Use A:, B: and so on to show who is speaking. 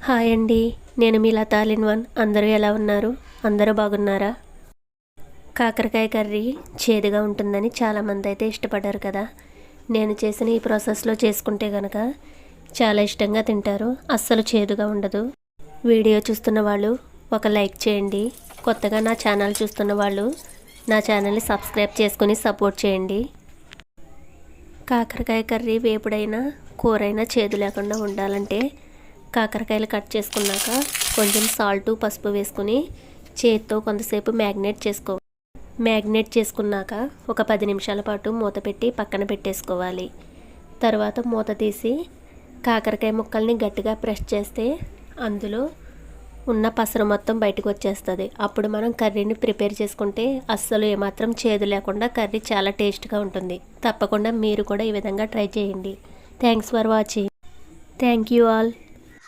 A: Hi అండి, నేను మీ Lata all in one. అందరూ ఎలా ఉన్నారు? అందరూ బాగున్నారా? కాకరకాయ కర్రీ చేదుగా ఉంటుందని చాలామంది అయితే ఇష్టపడ్డారు కదా. నేను చేసిన ఈ ప్రాసెస్లో చేసుకుంటే కనుక చాలా ఇష్టంగా తింటారు. అస్సలు చేదుగా ఉండదు. వీడియో చూస్తున్న వాళ్ళు ఒక లైక్ చేయండి. కొత్తగా నా ఛానల్ చూస్తున్న వాళ్ళు నా ఛానల్ని సబ్స్క్రైబ్ చేసుకుని సపోర్ట్ చేయండి. కాకరకాయ కర్రీ వేపుడైనా కూరైనా చేదు లేకుండా ఉండాలంటే కాకరకాయలు కట్ చేసుకున్నాక కొంచెం సాల్టు పసుపు వేసుకుని చేత్తో కొంతసేపు మ్యాగ్నేట్ చేసుకున్నాక ఒక 10 నిమిషాల పాటు మూత పెట్టి పక్కన పెట్టేసుకోవాలి. తర్వాత మూత తీసి కాకరకాయ ముక్కల్ని గట్టిగా ప్రెస్ చేస్తే అందులో ఉన్న పసరు మొత్తం బయటకు వచ్చేస్తుంది. అప్పుడు మనం కర్రీని ప్రిపేర్ చేసుకుంటే అస్సలు ఏమాత్రం చేదు లేకుండా కర్రీ చాలా టేస్ట్గా ఉంటుంది. తప్పకుండా మీరు కూడా ఈ విధంగా ట్రై చేయండి. Thanks for watching. Thank you all.